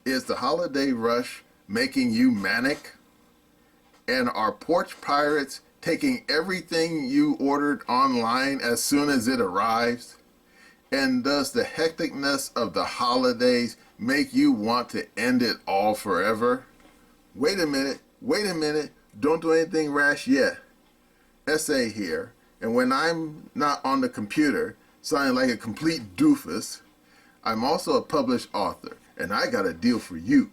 Is the holiday rush making you manic? And are porch pirates taking everything you ordered online as soon as it arrives? And does the hecticness of the holidays make you want to end it all forever? Wait a minute, don't do anything rash yet. Essay here, and when I'm not on the computer, sounding like a complete doofus, I'm also a published author, and I got a deal for you.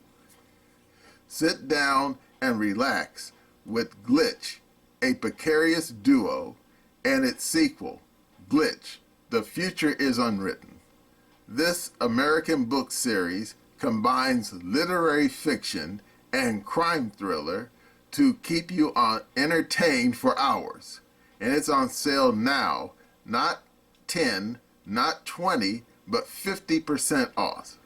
Sit down and relax with Glitch, a precarious duo, and its sequel, Glitch, The Future is Unwritten. This American book series combines literary fiction and crime thriller to keep you entertained for hours. And it's on sale now, not 10, not 20, but 50% off.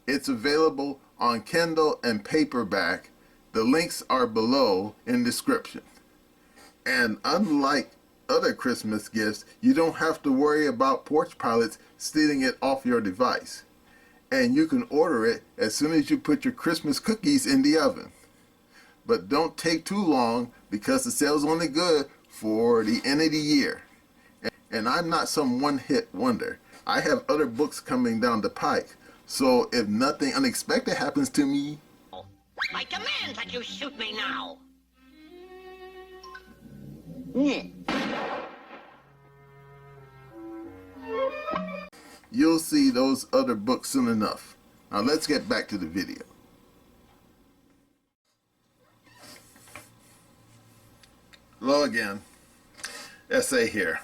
It's available on Kindle and paperback. The links are below in description. And unlike other Christmas gifts, you don't have to worry about porch pilots stealing it off your device. And you can order it as soon as you put your Christmas cookies in the oven. But don't take too long because the sale's only good for the end of the year. And I'm not some one-hit wonder. I have other books coming down the pike. So if nothing unexpected happens to me, I command that you shoot me now. you'll see those other books soon enough. Now let's get back to the video. Hello again. Essay here.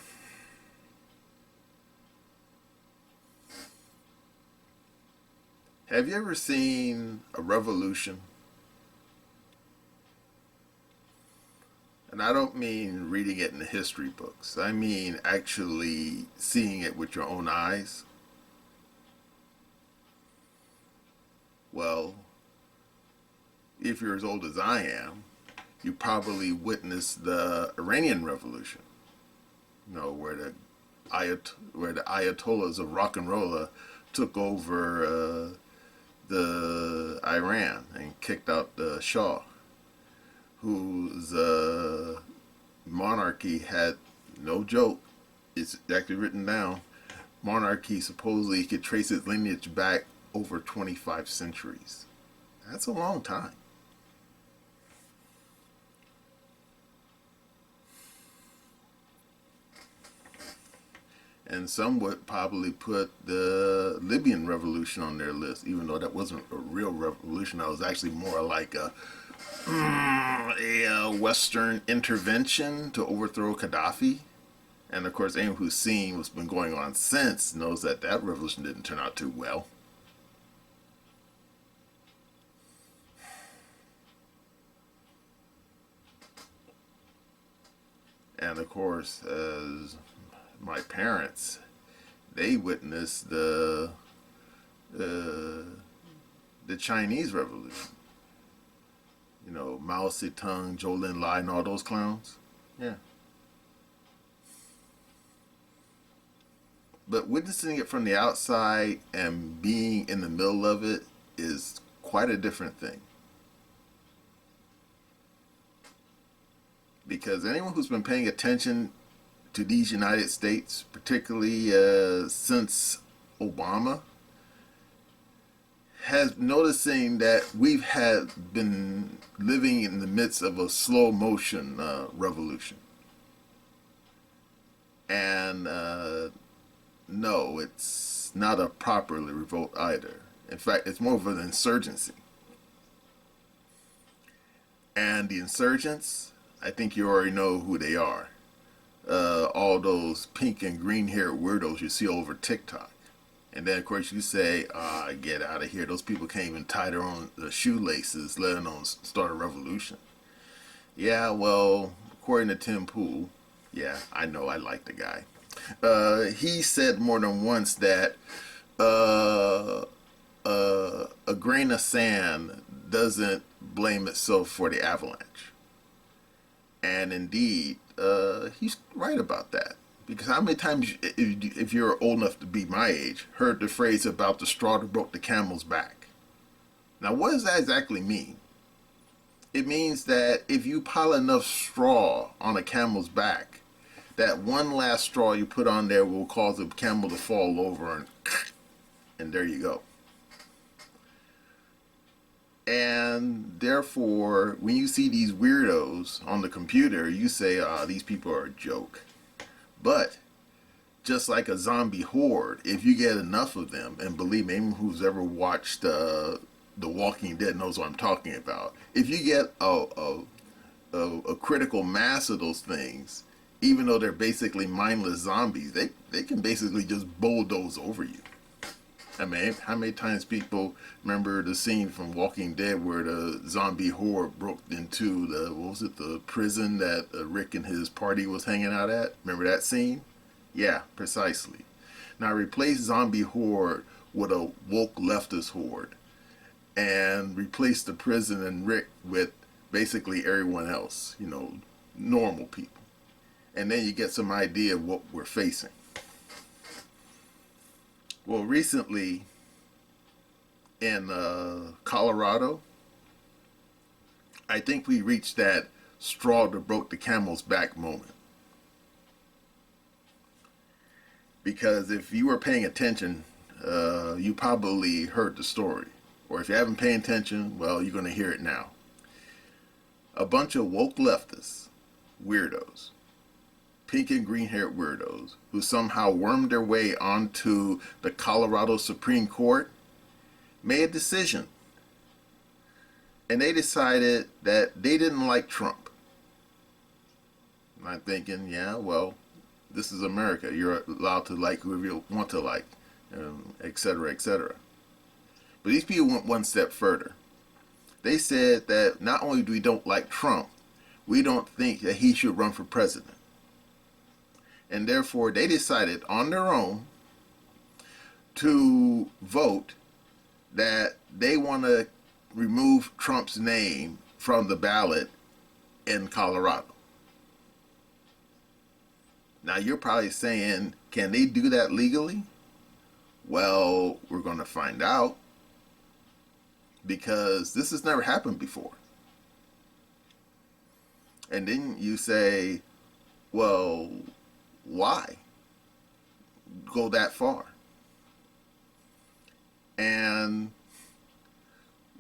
Have you ever seen a revolution? And I don't mean reading it in the history books. I mean actually seeing it with your own eyes. Well, if you're as old as I am, you probably witnessed the Iranian Revolution. You know, where the Ayatollahs of rock and roll took over the Iran and kicked out the Shah, whose monarchy had, no joke, it's actually written down, monarchy supposedly could trace its lineage back over 25 centuries. That's a long time. And some would probably put the Libyan revolution on their list, even though that wasn't a real revolution. That was actually more like a Western intervention to overthrow Gaddafi. And of course, anyone who's seen what's been going on since knows that that revolution didn't turn out too well. And of course, as my parents, they witnessed the Chinese Revolution. You know, Mao Zedong, Zhou Enlai, and all those clowns. Yeah. But witnessing it from the outside and being in the middle of it is quite a different thing. Because anyone who's been paying attention to these United States, particularly since Obama, has noticing that we've been living in the midst of a slow motion revolution. And no, it's not a properly revolt either. In fact, it's more of an insurgency. And the insurgents, I think you already know who they are. All those pink and green haired weirdos you see over TikTok. And then of course you say, get out of here. Those people can't even tie their own shoelaces, let alone start a revolution. Yeah, well, according to Tim Pool, yeah, I know, I like the guy. He said more than once that a grain of sand doesn't blame itself for the avalanche. And indeed, he's right about that. Because how many times, if you're old enough to be my age, heard the phrase about the straw that broke the camel's back? Now, what does that exactly mean? It means that if you pile enough straw on a camel's back, that one last straw you put on there will cause the camel to fall over, and there you go. And therefore, when you see these weirdos on the computer, you say, these people are a joke. But just like a zombie horde, if you get enough of them, and believe me, anyone who's ever watched The Walking Dead knows what I'm talking about. If you get a critical mass of those things, even though they're basically mindless zombies, they can basically just bulldoze over you. I mean, how many times people remember the scene from Walking Dead where the zombie horde broke into the prison that Rick and his party was hanging out at? Remember that scene? Yeah, precisely. Now replace zombie horde with a woke leftist horde, and replace the prison and Rick with basically everyone else, normal people. And then you get some idea of what we're facing. Well, recently in Colorado, I think we reached that straw that broke the camel's back moment. Because if you were paying attention, you probably heard the story. Or if you haven't paid attention, well, you're going to hear it now. A bunch of woke leftists, weirdos, pink and green haired weirdos, who somehow wormed their way onto the Colorado Supreme Court, made a decision. And they decided that they didn't like Trump. And I'm thinking, yeah, well, this is America. You're allowed to like whoever you want to like, et cetera, et cetera. But these people went one step further. They said that not only do we don't like Trump, we don't think that he should run for president. And therefore, they decided on their own to vote that they want to remove Trump's name from the ballot in Colorado. Now, you're probably saying, can they do that legally? Well, we're going to find out, because this has never happened before. And then you say, well, why go that far? And,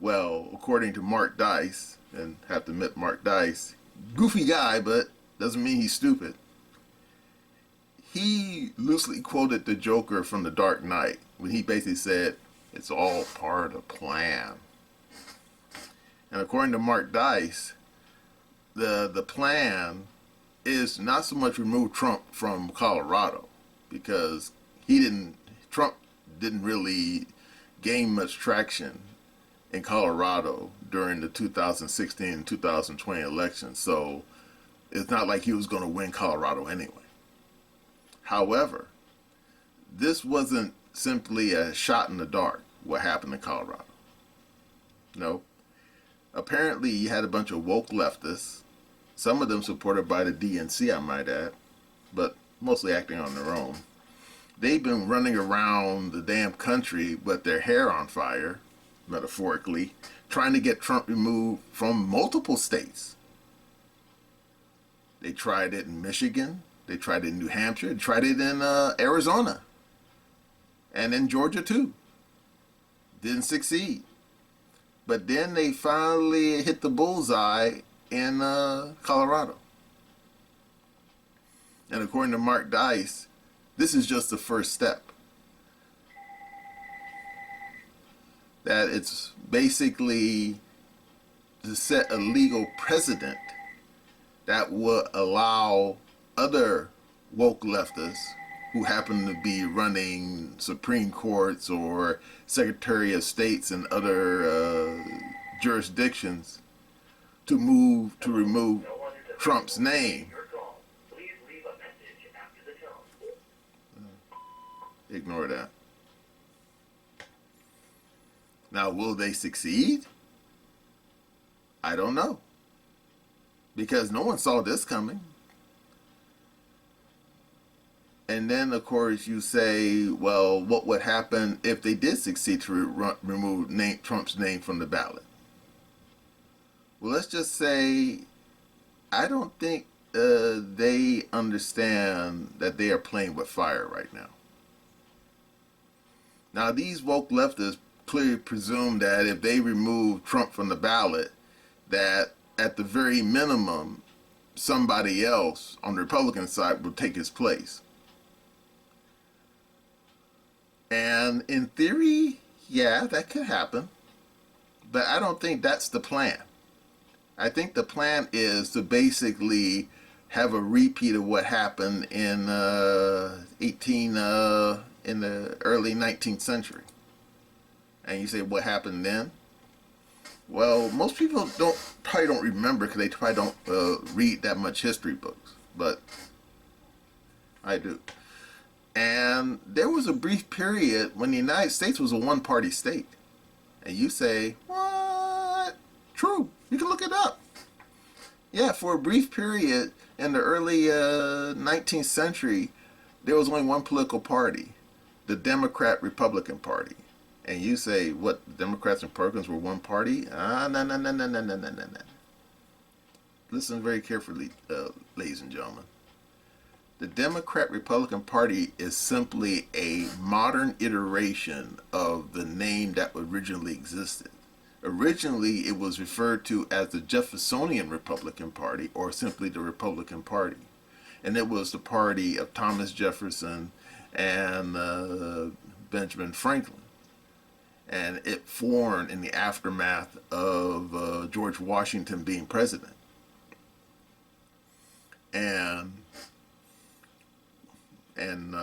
well, according to Mark Dice, and I have to admit, Mark Dice, goofy guy, but doesn't mean he's stupid. He loosely quoted the Joker from The Dark Knight when he basically said, it's all part of the plan. And according to Mark Dice, the plan is not so much remove Trump from Colorado, because Trump didn't really gain much traction in Colorado during the 2016 and 2020 elections. So it's not like he was going to win Colorado anyway. However, this wasn't simply a shot in the dark, what happened in Colorado. No. Apparently, you had a bunch of woke leftists, some of them supported by the DNC, I might add, but mostly acting on their own. They've been running around the damn country with their hair on fire, metaphorically, trying to get Trump removed from multiple states. They tried it in Michigan, they tried it in New Hampshire, they tried it in Arizona, and in Georgia too. Didn't succeed. But then they finally hit the bullseye in Colorado. And according to Mark Dice, this is just the first step. That it's basically to set a legal precedent that will allow other woke leftists who happen to be running Supreme Courts or Secretary of States and other jurisdictions to remove Trump's name. Ignore that. Now, will they succeed? I don't know. Because no one saw this coming. And then, of course, you say, well, what would happen if they did succeed to remove Trump's name from the ballot? Well, let's just say I don't think they understand that they are playing with fire right now. Now, these woke leftists clearly presume that if they remove Trump from the ballot, that at the very minimum, somebody else on the Republican side will take his place. And in theory, yeah, that could happen. But I don't think that's the plan. I think the plan is to basically have a repeat of what happened in in the early 19th century. And you say, what happened then? Well, most people probably don't remember because they probably don't read that much history books, but I do. And there was a brief period when the United States was a one-party state. And you say, what? True. You can look it up. Yeah, for a brief period in the early 19th century, there was only one political party, the Democrat-Republican Party. And you say, what, Democrats and Republicans were one party? No. Listen very carefully, ladies and gentlemen. The Democrat-Republican Party is simply a modern iteration of the name that originally existed. Originally, it was referred to as the Jeffersonian Republican Party, or simply the Republican Party. And it was the party of Thomas Jefferson and Benjamin Franklin. And it formed in the aftermath of George Washington being president. And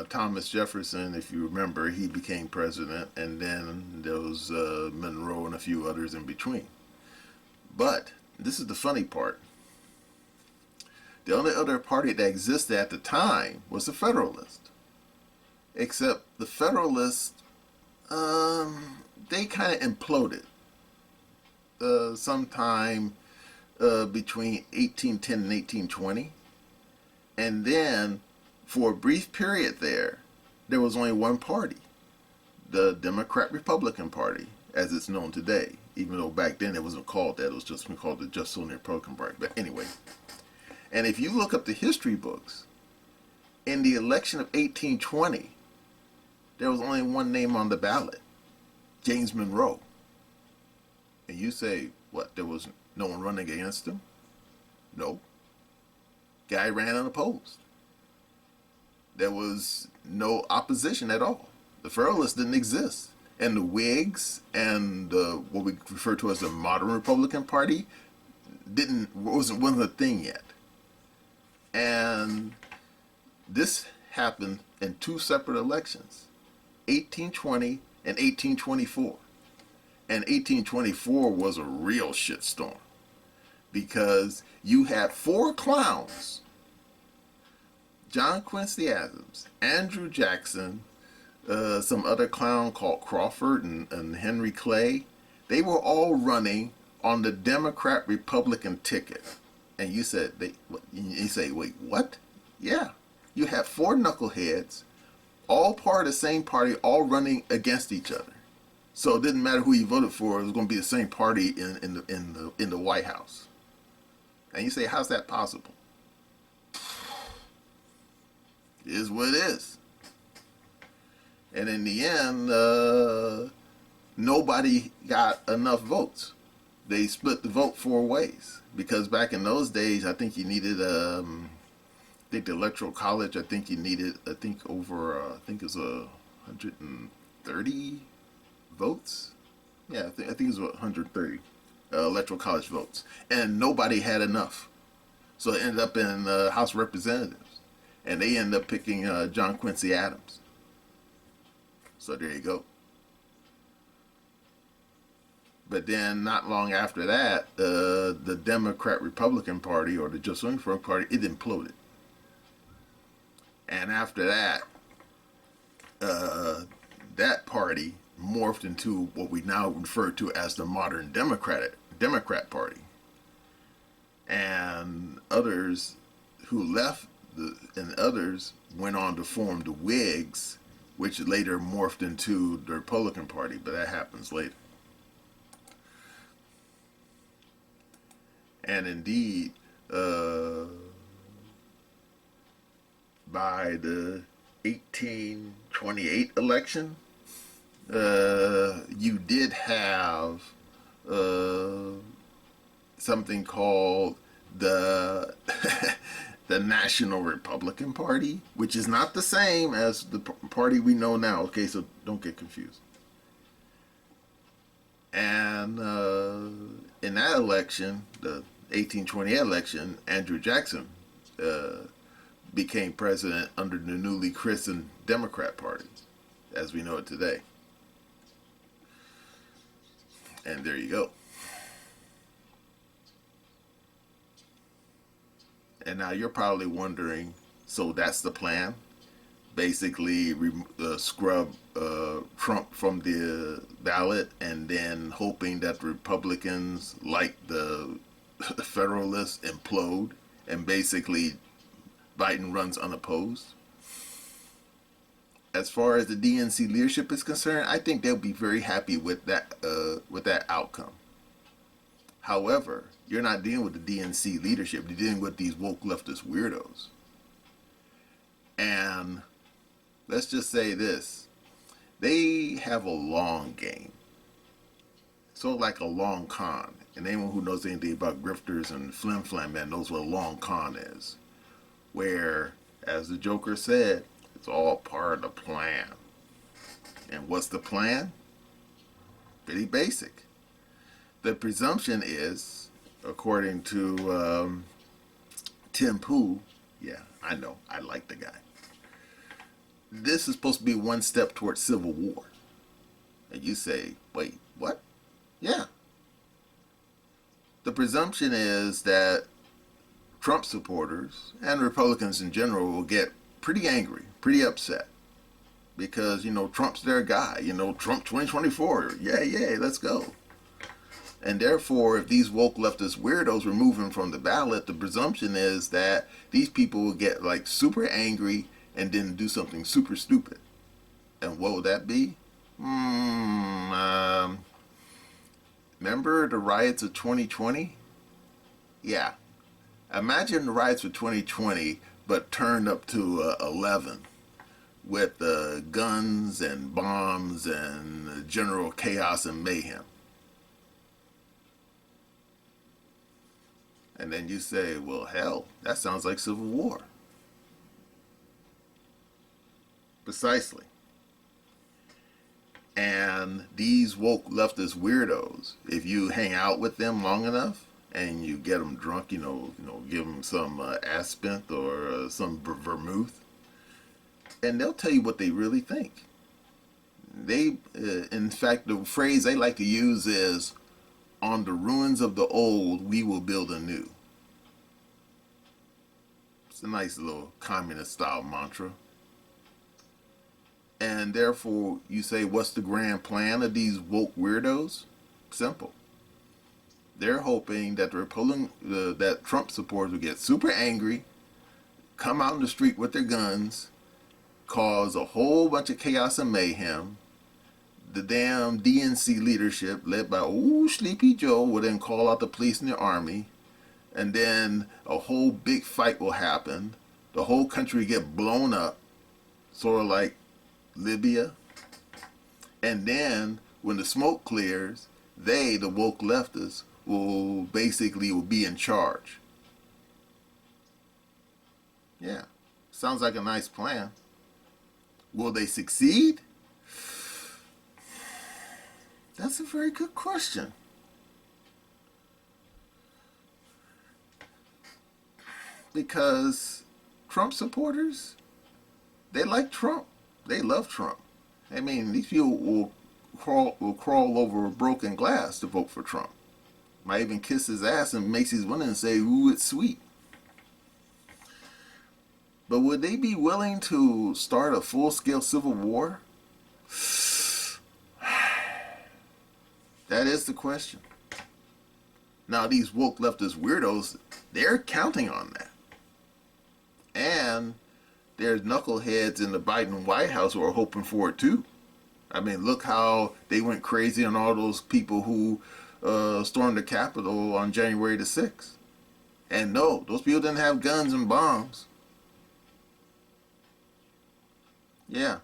Thomas Jefferson, if you remember, he became president, and then there was Monroe and a few others in between. But this is the funny part. The only other party that existed at the time was the Federalist. Except the Federalists, they kind of imploded sometime between 1810 and 1820. And then, for a brief period there was only one party, the Democrat-Republican Party, as it's known today, even though back then it wasn't called that. It was just called the Jeffersonian Republican Party. But anyway, and if you look up the history books, in the election of 1820, there was only one name on the ballot, James Monroe. And you say, what, there was no one running against him? No. Guy ran unopposed. There was no opposition at all. The Federalists didn't exist. And the Whigs and what we refer to as the modern Republican Party wasn't a thing yet. And this happened in two separate elections, 1820 and 1824. And 1824 was a real shitstorm because you had four clowns, John Quincy Adams, Andrew Jackson, some other clown called Crawford and Henry Clay. They were all running on the Democrat-Republican ticket. And you said, you say, wait, what? Yeah. You had four knuckleheads, all part of the same party, all running against each other. So it didn't matter who you voted for; it was going to be the same party in the White House. And you say, how's that possible? It is what it is. And in the end, nobody got enough votes. They split the vote four ways because back in those days, I think you needed the Electoral College, I think you needed, I think it was 130 votes. Yeah, I think it was 130 Electoral College votes. And nobody had enough. So it ended up in the House of Representatives. And they ended up picking John Quincy Adams. So there you go. But then not long after that, the Democrat-Republican Party, or the Jeffersonian Republican Party, it imploded. And after that, that party morphed into what we now refer to as the modern Democrat Party. And others who left and others went on to form the Whigs, which later morphed into the Republican Party, but that happens later. And indeed, by the 1828 election, you did have something called the the National Republican Party, which is not the same as the party we know now. Okay, so don't get confused. And in that election, the 1828 election, Andrew Jackson became president under the newly christened Democrat Party, as we know it today. And there you go. And now you're probably wondering, so that's the plan? Basically, scrub Trump from the ballot and then hoping that the Republicans, like the Federalists, implode and basically Biden runs unopposed. As far as the DNC leadership is concerned, I think they'll be very happy with that outcome. However, you're not dealing with the DNC leadership. You're dealing with these woke leftist weirdos. And let's just say this. They have a long game. Sort of like a long con. And anyone who knows anything about grifters and flim-flam man knows what a long con is. Where, as the Joker said, it's all part of the plan. And what's the plan? Pretty basic. The presumption is, according to Tim Pool, yeah, I know, I like the guy. This is supposed to be one step towards civil war. And you say, wait, what? Yeah. The presumption is that Trump supporters and Republicans in general will get pretty angry, pretty upset. Because, Trump's their guy. Trump 2024. Yeah, let's go. And therefore, if these woke leftist weirdos remove him from the ballot, the presumption is that these people will get super angry and then do something super stupid. And what would that be? Remember the riots of 2020? Yeah. Imagine the riots of 2020, but turned up to 11 with guns and bombs and general chaos and mayhem. And then you say, well, hell, that sounds like civil war. Precisely. And these woke leftist weirdos, if you hang out with them long enough and you get them drunk, give them some Aspent or some vermouth, and they'll tell you what they really think. They, in fact, the phrase they like to use is, on the ruins of the old, we will build anew. It's a nice little communist-style mantra. And therefore, you say, what's the grand plan of these woke weirdos? Simple. They're hoping that that Trump supporters will get super angry, come out in the street with their guns, cause a whole bunch of chaos and mayhem. The damn DNC leadership, led by Sleepy Joe, will then call out the police and the army, and then a whole big fight will happen. The whole country will get blown up, sort of like Libya. And then, when the smoke clears, they, the woke leftists, will be in charge. Yeah, sounds like a nice plan. Will they succeed? That's a very good question. Because Trump supporters, they like Trump. They love Trump. I mean, these people will crawl over broken glass to vote for Trump. Might even kiss his ass and Macy's window and say, ooh, it's sweet. But would they be willing to start a full-scale civil war? That is the question. Now, these woke leftist weirdos, they're counting on that. there's knuckleheads in the Biden White House who are hoping for it too. I mean, look how they went crazy on all those people who stormed the Capitol on January the 6th. And no, those people didn't have guns and bombs. Yeah.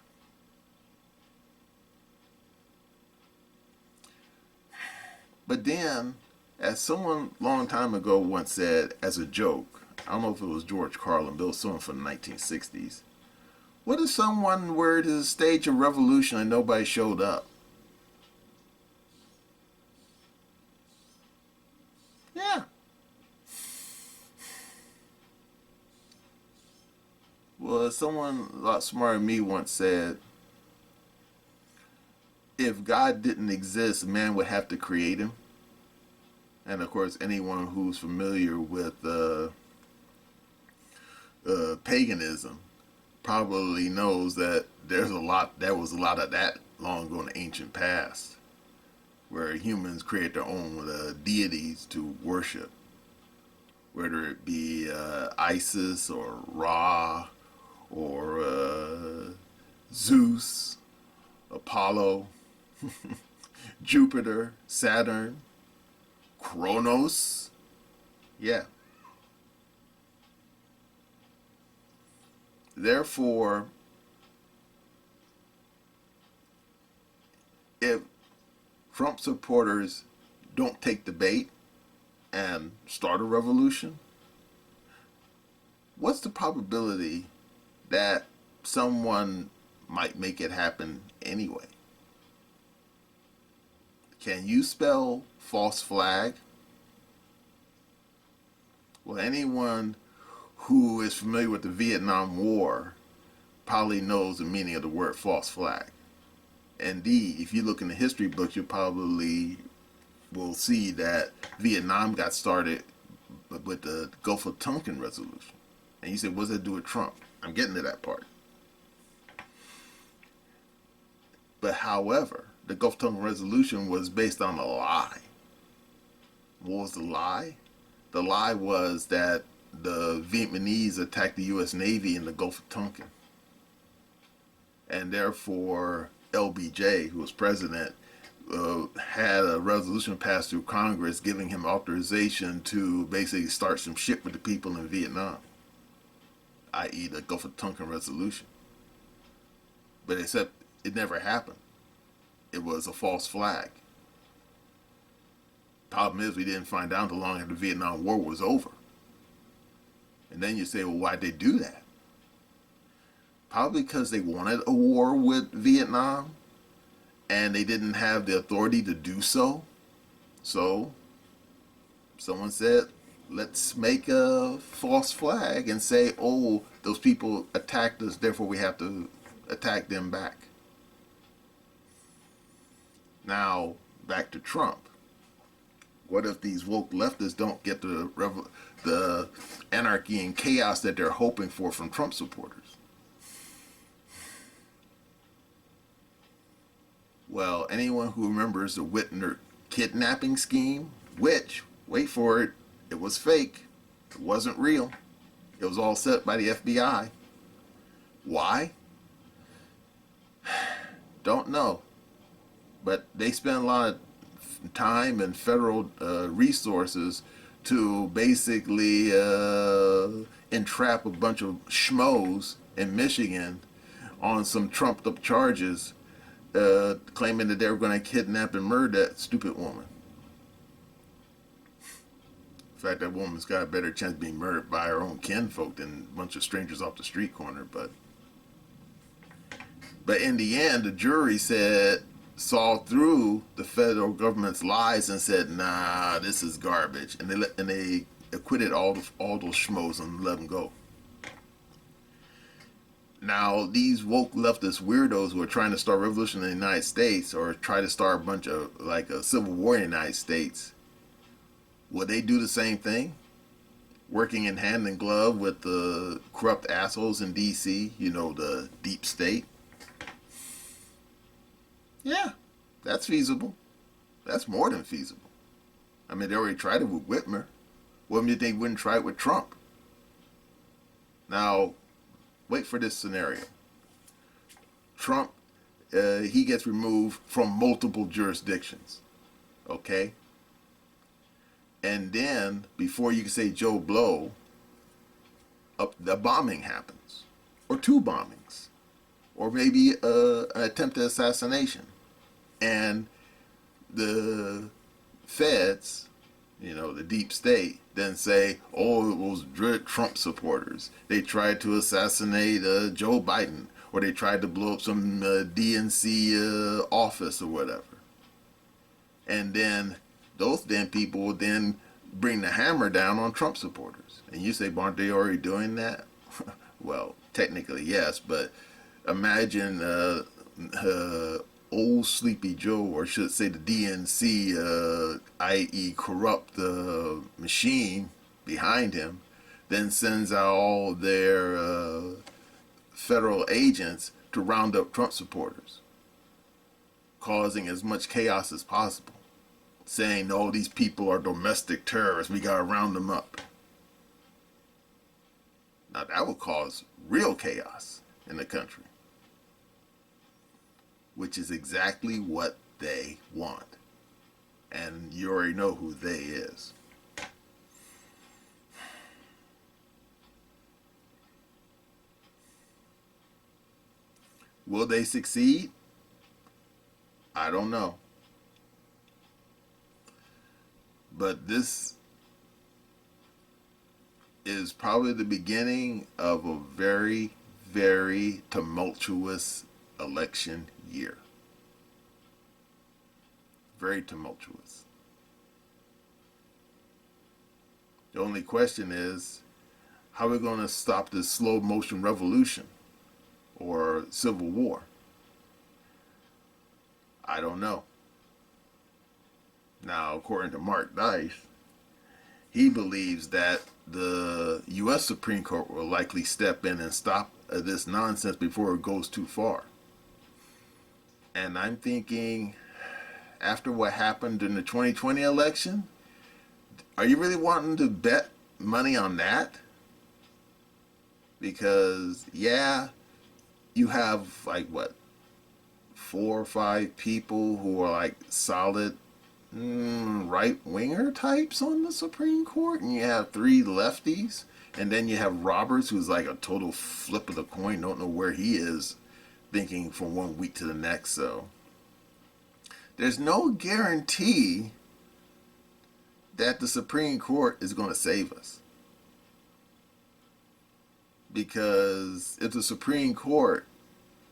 But then, as someone long time ago once said as a joke, I don't know if it was George Carlin, but it was someone from the 1960s. What if someone were to stage a revolution and nobody showed up? Yeah. Well, someone a lot smarter than me once said, if God didn't exist, man would have to create him. And of course, anyone who's familiar with paganism probably knows that there was a lot of that long ago in the ancient past, where humans create their own deities to worship, whether it be Isis or Ra or Zeus, Apollo, Jupiter, Saturn, Kronos. Yeah. Therefore, if Trump supporters don't take the bait and start a revolution, what's the probability that someone might make it happen anyway? Can you spell false flag? Well, anyone who is familiar with the Vietnam War probably knows the meaning of the word false flag. Indeed, if you look in the history books, you probably will see that Vietnam got started with the Gulf of Tonkin resolution. And you say, what does that do with Trump? I'm getting to that part. But however, the Gulf of Tonkin resolution was based on a lie. What was the lie? The lie was that the Vietnamese attacked the U.S. Navy in the Gulf of Tonkin. And therefore, LBJ, who was president, had a resolution passed through Congress giving him authorization to basically start some shit with the people in Vietnam, i.e. the Gulf of Tonkin resolution. But except it never happened. It was a false flag. Problem is, we didn't find out until long after the Vietnam War was over. And then you say, well, why'd they do that? Probably because they wanted a war with Vietnam and they didn't have the authority to do so. So someone said, let's make a false flag and say, oh, those people attacked us, therefore we have to attack them back. Now, back to Trump. What if these woke leftists don't get the anarchy and chaos that they're hoping for from Trump supporters? Well, anyone who remembers the Whitner kidnapping scheme, which, wait for it, it was fake. It wasn't real. It was all set by the FBI. Why? Don't know. But they spent a lot of time and federal resources to basically entrap a bunch of schmoes in Michigan on some trumped up charges, claiming that they were going to kidnap and murder that stupid woman. In fact, that woman's got a better chance of being murdered by her own kinfolk than a bunch of strangers off the street corner. But in the end, the jury saw through the federal government's lies and said, nah, this is garbage. And they acquitted all those schmoes and let them go. Now, these woke leftist weirdos who are trying to start a revolution in the United States or try to start a bunch of, like, a civil war in the United States, will they do the same thing? Working in hand in glove with the corrupt assholes in D.C., the deep state? Yeah, that's feasible. That's more than feasible. I mean, they already tried it with Whitmer. What do you think they wouldn't try it with Trump? Now, wait for this scenario. Trump, he gets removed from multiple jurisdictions. Okay? And then, before you can say Joe Blow, the bombing happens. Or two bombings. Or maybe an attempted assassination. And the feds, the deep state, then say, oh, it was Trump supporters. They tried to assassinate Joe Biden, or they tried to blow up some DNC office or whatever. And then those damn people will then bring the hammer down on Trump supporters. And you say, aren't they already doing that? Well, technically, yes, but imagine old Sleepy Joe, or should say the DNC, i.e. corrupt machine behind him, then sends out all their federal agents to round up Trump supporters, causing as much chaos as possible, saying, no, these people are domestic terrorists, we gotta round them up. Now that would cause real chaos in the country, which is exactly what they want. And you already know who they is. Will they succeed? I don't know. But this is probably the beginning of a very, very tumultuous election year. Very tumultuous. The only question is, how are we going to stop this slow motion revolution or civil war? I don't know. Now, according to Mark Dice, he believes that the U.S. Supreme Court will likely step in and stop this nonsense before it goes too far. And I'm thinking, after what happened in the 2020 election, are you really wanting to bet money on that? Because, yeah, you have, like, what, 4 or 5 people who are, like, solid right-winger types on the Supreme Court, and you have 3 lefties, and then you have Roberts, who's like a total flip of the coin, don't know where he is, thinking from one week to the next. So there's no guarantee that the Supreme Court is going to save us. Because if the Supreme Court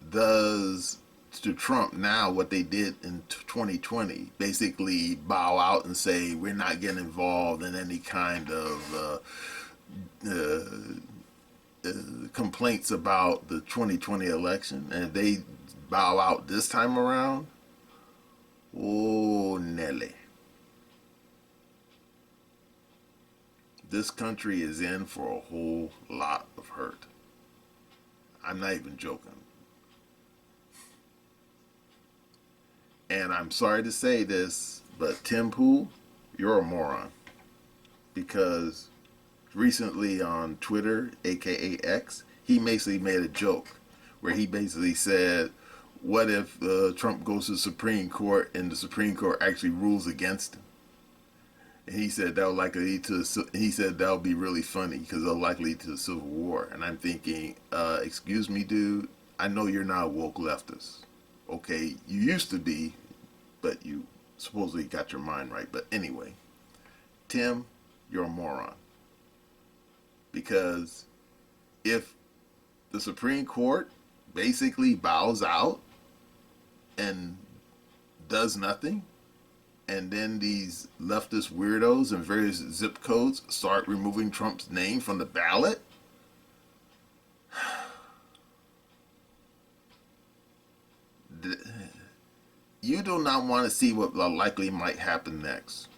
does to Trump now what they did in 2020, basically bow out and say we're not getting involved in any kind of complaints about the 2020 election, and if they bow out this time around, oh Nelly, this country is in for a whole lot of hurt. I'm not even joking. And I'm sorry to say this, but Tim Pool, you're a moron. Because recently on Twitter, aka X, he basically made a joke where he basically said, what if Trump goes to the Supreme Court and the Supreme Court actually rules against him? And he said that would be really funny because it'll likely lead to a civil war. And I'm thinking, excuse me, dude, I know you're not a woke leftist. Okay, you used to be, but you supposedly got your mind right. But anyway, Tim, you're a moron. Because if the Supreme Court basically bows out and does nothing, and then these leftist weirdos in various zip codes start removing Trump's name from the ballot, you do not want to see what likely might happen next.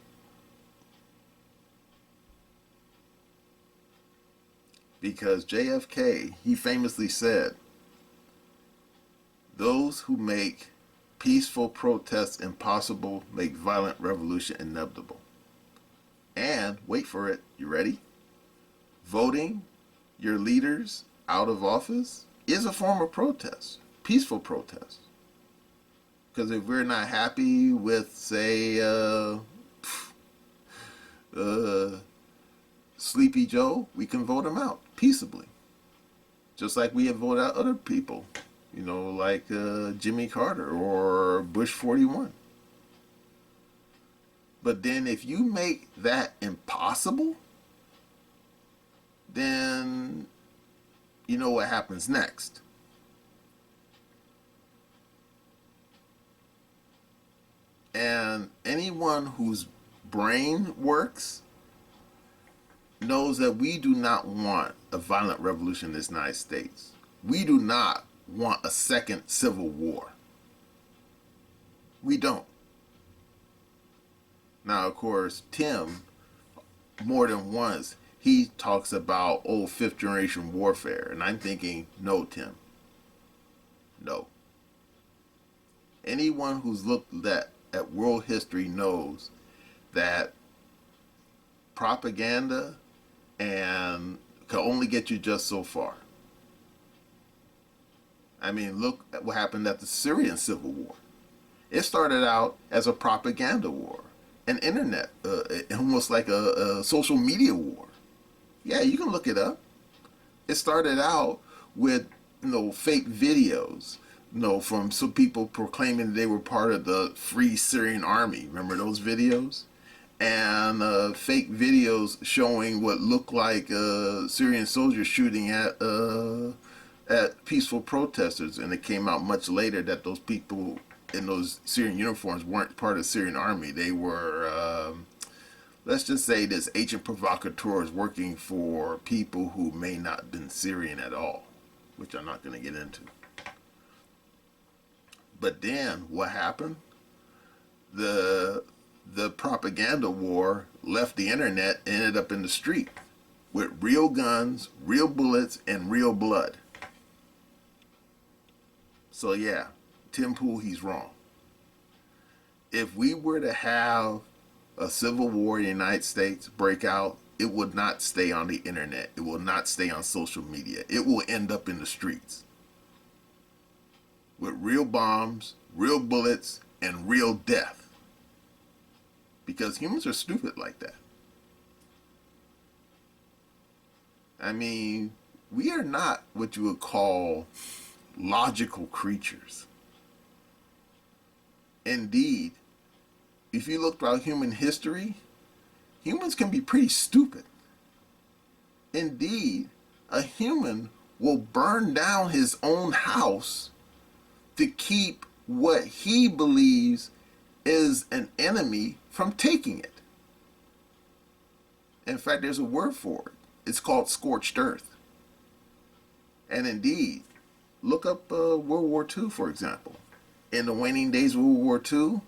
Because JFK, he famously said, those who make peaceful protests impossible make violent revolution inevitable. And, wait for it, you ready? Voting your leaders out of office is a form of protest, peaceful protest. Because if we're not happy with, say, Sleepy Joe, we can vote him out peaceably. Just like we have voted out other people, like Jimmy Carter or Bush 41. But then if you make that impossible, then you know what happens next. And anyone whose brain works knows that we do not want a violent revolution in the United States. We do not want a second civil war. We don't. Now, of course, Tim, more than once, he talks about old fifth generation warfare. And I'm thinking, no, Tim. No. Anyone who's looked at world history knows that propaganda and can only get you just so far. I mean, look at what happened at the Syrian Civil War. It started out as a propaganda war, an internet, almost like a social media war. Yeah, you can look it up. It started out with fake videos, from some people proclaiming they were part of the Free Syrian Army. Remember those videos? And fake videos showing what looked like Syrian soldiers shooting at peaceful protesters. And it came out much later that those people in those Syrian uniforms weren't part of the Syrian army. They were, let's just say, this agent provocateurs working for people who may not have been Syrian at all, which I'm not going to get into. But then what happened? The propaganda war left the internet and ended up in the street with real guns, real bullets, and real blood. So yeah, Tim Pool, he's wrong. If we were to have a civil war in the United States break out, it would not stay on the internet. It will not stay on social media. It will end up in the streets with real bombs, real bullets, and real death. Because humans are stupid like that. I mean, we are not what you would call logical creatures. Indeed, if you look throughout human history, humans can be pretty stupid. Indeed, a human will burn down his own house to keep what he believes is an enemy from taking it. In fact, there's a word for it. It's called scorched earth. And indeed, look up World War II, for example. In the waning days of World War II,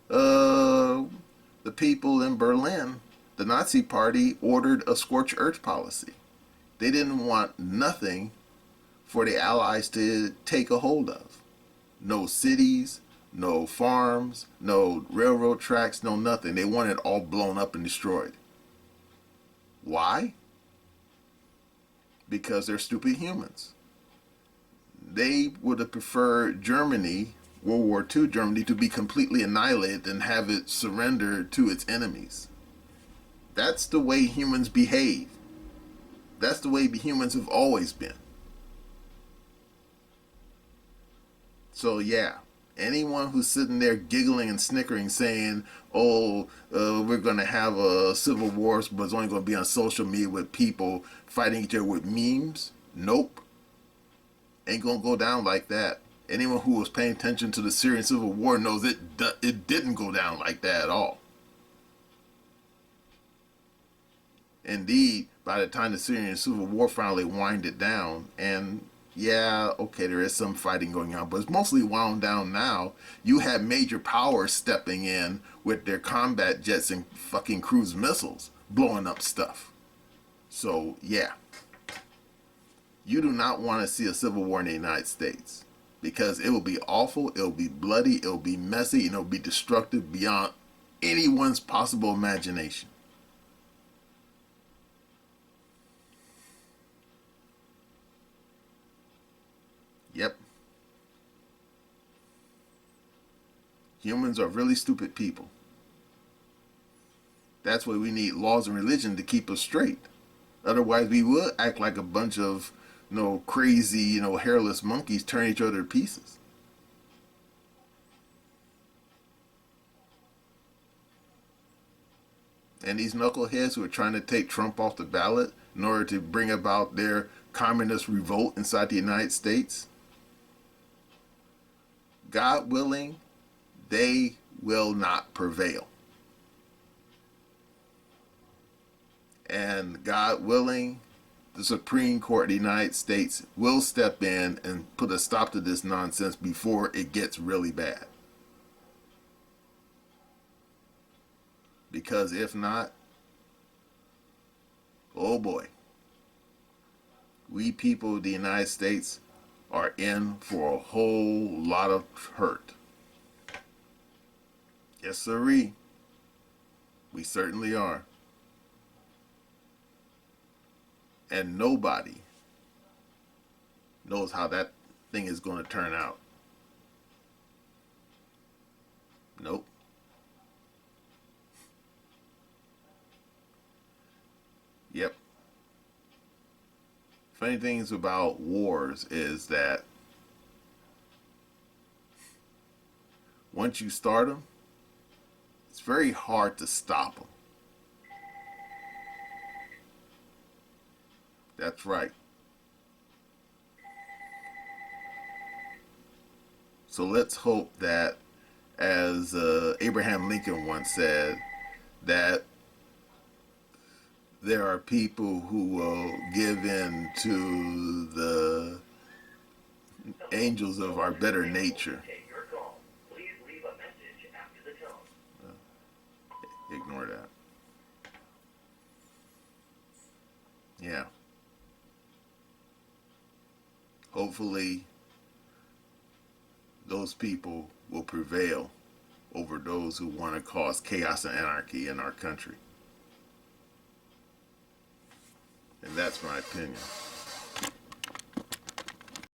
the people in Berlin, the Nazi Party, ordered a scorched earth policy. They didn't want nothing for the Allies to take a hold of. No cities, no farms, no railroad tracks, no nothing. They wanted it all blown up and destroyed. Why? Because they're stupid humans. They would have preferred Germany, World War II Germany, to be completely annihilated than have it surrender to its enemies. That's the way humans behave. That's the way humans have always been. So yeah, anyone who's sitting there giggling and snickering saying, we're going to have a civil war, but it's only going to be on social media with people fighting each other with memes. Nope. Ain't going to go down like that. Anyone who was paying attention to the Syrian Civil War knows it didn't go down like that at all. Indeed, by the time the Syrian Civil War finally winded down, and yeah, okay, there is some fighting going on, but it's mostly wound down now. You had major powers stepping in with their combat jets and fucking cruise missiles blowing up stuff. So, yeah. You do not want to see a civil war in the United States because it will be awful, it will be bloody, it will be messy, and it will be destructive beyond anyone's possible imagination. Humans are really stupid people. That's why we need laws and religion to keep us straight. Otherwise, we would act like a bunch of, crazy, hairless monkeys turning each other to pieces. And these knuckleheads who are trying to take Trump off the ballot in order to bring about their communist revolt inside the United States, God willing, they will not prevail. And God willing, the Supreme Court of the United States will step in and put a stop to this nonsense before it gets really bad. Because if not, oh boy, we people of the United States are in for a whole lot of hurt. Yes, sirree. We certainly are. And nobody knows how that thing is going to turn out. Nope. Yep. Funny things about wars is that once you start them, it's very hard to stop them. That's right. So let's hope that, as Abraham Lincoln once said, that there are people who will give in to the angels of our better nature. Ignore that. Yeah. Hopefully, those people will prevail over those who want to cause chaos and anarchy in our country. And that's my opinion.